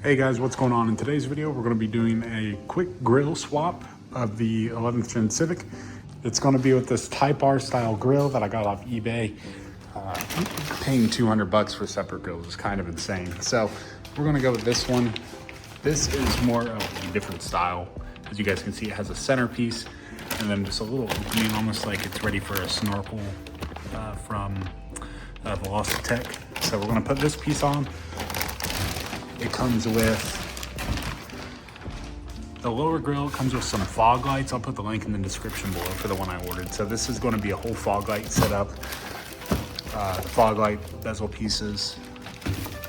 Hey guys, what's going on? In today's video, we're going to be doing a quick grill swap of the 11th gen Civic. It's going to be with this Type R style grill that I got off eBay. Paying 200 bucks for separate grills is kind of insane. So we're going to go with this one. This is more of a different style. As you guys can see, it has a centerpiece and then just a little opening, almost like it's ready for a snorkel from Velocitech. So we're going to put this piece on. It comes with the lower grill, comes with some fog lights. I'll put the link in the description below for the one I ordered. So this is going to be a whole fog light setup. The fog light bezel pieces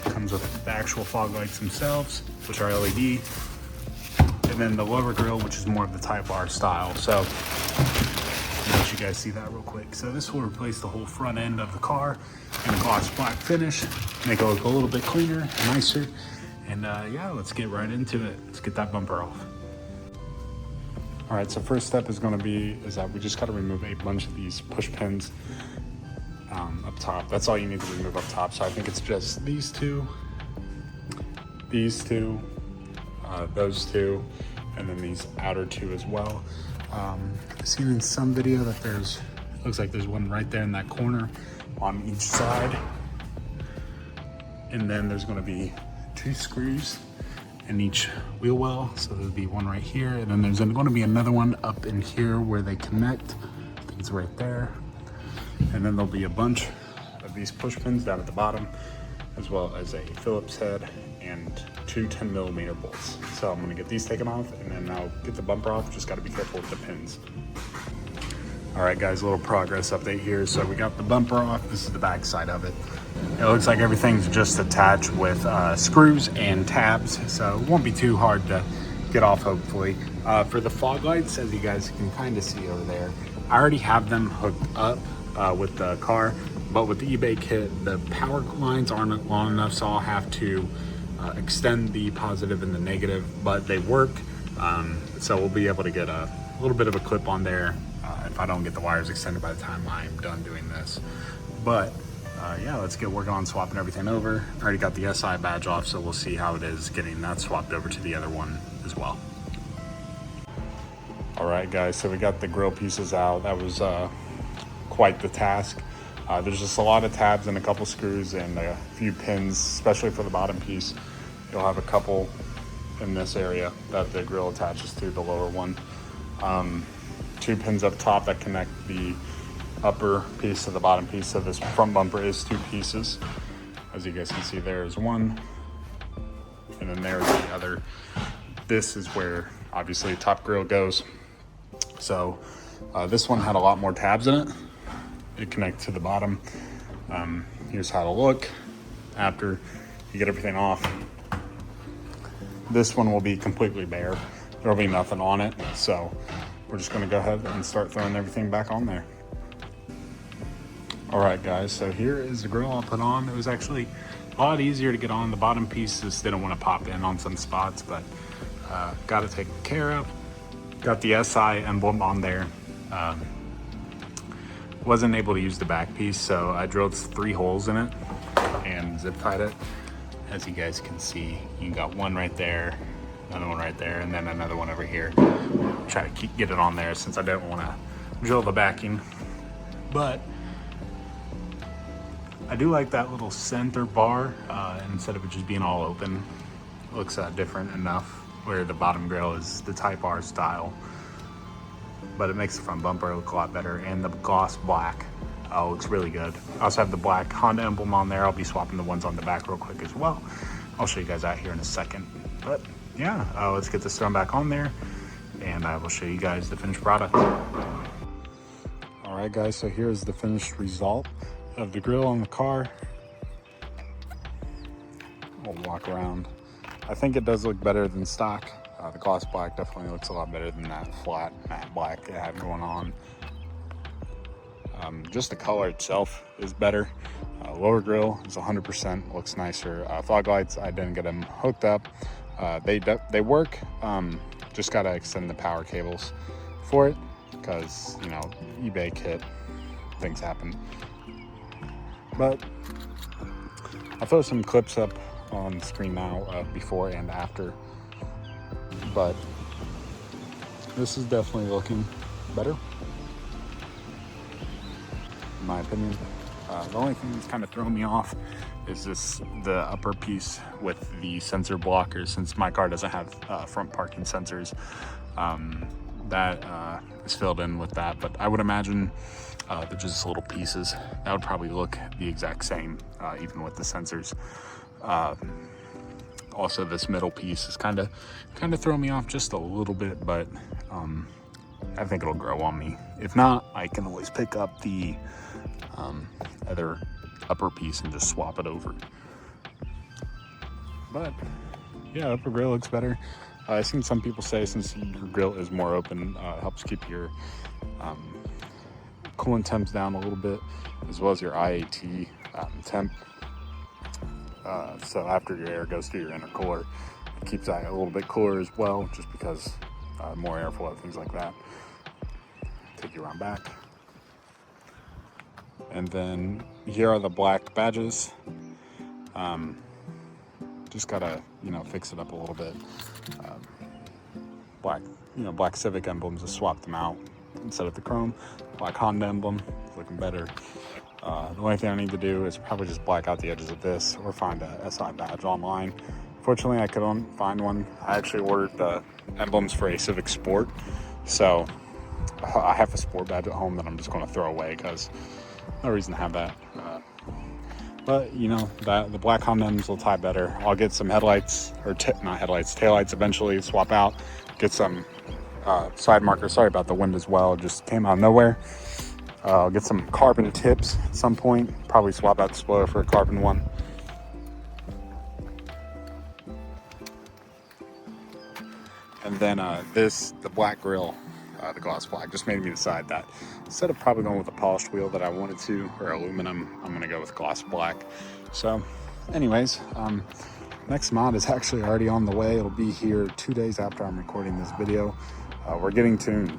comes with the actual fog lights themselves, which are LED. And then the lower grill, which is more of the Type R style. So I'll let you guys see that real quick. So this will replace the whole front end of the car in a gloss black finish, make it look a little bit cleaner, nicer. And yeah, let's get right into it. Let's get that bumper off. All right, so first step is that we just gotta remove a bunch of these push pins up top. That's all you need to remove up top. So I think it's just these two, those two, and then these outer two as well. I've seen in some video that looks like there's one right there in that corner on each side. And then there's gonna be 2 screws in each wheel well. So there'll be one right here, and then there's gonna be another one up in here where they connect. I think it's right there. And then there'll be a bunch of these push pins down at the bottom, as well as a Phillips head and 2 10mm bolts. So I'm gonna get these taken off and then I'll get the bumper off. Just gotta be careful with the pins. All right guys, a little progress update here. So we got the bumper off. This is the back side of it. It looks like everything's just attached with screws and tabs, so it won't be too hard to get off, hopefully. For the fog lights, as you guys can kind of see over there, I already have them hooked up with the car, but with the eBay kit, the power lines aren't long enough, so I'll have to extend the positive and the negative, but they work. So we'll be able to get a little bit of a clip on there if I don't get the wires extended by the time I'm done doing this. But yeah, let's get working on swapping everything over. I already got the SI badge off, so we'll see how it is getting that swapped over to the other one as well. All right guys, so we got the grill pieces out. That was quite the task. There's just a lot of tabs and a couple screws and a few pins, especially for the bottom piece. You'll have a couple in this area that the grill attaches to, the lower one. 2 pins up top that connect the upper piece to the bottom piece. So this front bumper is 2 pieces. As you guys can see, there's one, and then there's the other. This is where obviously top grill goes. So this one had a lot more tabs in it. It connects to the bottom. Here's how it'll look after you get everything off. This one will be completely bare. There'll be nothing on it. So we're just gonna go ahead and start throwing everything back on there. All right guys, so here is the grill I'll put on. It was actually a lot easier to get on. The bottom piece just didn't want to pop in on some spots, but got it taken care of. Got the SI emblem on there. Wasn't able to use the back piece, so I drilled 3 holes in it and zip tied it. As you guys can see, you got one right there, another one right there, and then another one over here. Try to get it on there since I didn't want to drill the backing. But I do like that little center bar, instead of it just being all open. It looks different enough, where the bottom grill is the Type R style. But it makes the front bumper look a lot better, and the gloss black looks really good. I also have the black Honda emblem on there. I'll be swapping the ones on the back real quick as well. I'll show you guys that here in a second. But yeah, let's get this thrown back on there, and I will show you guys the finished product. All right guys, so here's the finished result of the grill on the car. We'll walk around. I think it does look better than stock. The gloss black definitely looks a lot better than that flat matte black it had going on. Just the color itself is better. Lower grill is 100%, looks nicer. Fog lights, I didn't get them hooked up. They work, just gotta extend the power cables for it, because, you know, eBay kit, things happen. But I'll throw some clips up on the screen now of before and after, but this is definitely looking better, in my opinion. The only thing that's kind of throwing me off is the upper piece with the sensor blockers, since my car doesn't have front parking sensors. That is filled in with that, but I would imagine they're just little pieces that would probably look the exact same, even with the sensors. Also, this middle piece is kind of throwing me off just a little bit, but I think it'll grow on me. If not, I can always pick up the other upper piece and just swap it over. But yeah, upper grill looks better. I've seen some people say since your grill is more open, it helps keep your coolant temps down a little bit, as well as your IAT temp. So after your air goes through your intercooler, it keeps that a little bit cooler as well, just because more airflow, things like that. Take you around back. And then here are the black badges. Just gotta, fix it up a little bit. Black Civic emblems, just swap them out instead of the chrome. Black Honda emblem, looking better. The only thing I need to do is probably just black out the edges of this, or find a SI badge online. Fortunately, I couldn't find one. I actually ordered the emblems for a Civic Sport, so I have a Sport badge at home that I'm just going to throw away because no reason to have that. But the black Honda emblems will tie better. I'll get some headlights, or not headlights, taillights eventually, swap out. Get some side markers. Sorry about the wind as well, it just came out of nowhere. I'll get some carbon tips at some point. Probably swap out the spoiler for a carbon one. And then the black grill, the gloss black, just made me decide that instead of probably going with a polished wheel that I wanted to, or aluminum, I'm gonna go with gloss black. So anyways, next mod is actually already on the way. It'll be here 2 days after I'm recording this video. We're getting tuned.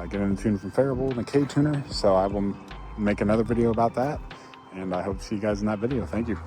Getting tuned from Faribault and a K tuner. So I will make another video about that. And I hope to see you guys in that video. Thank you.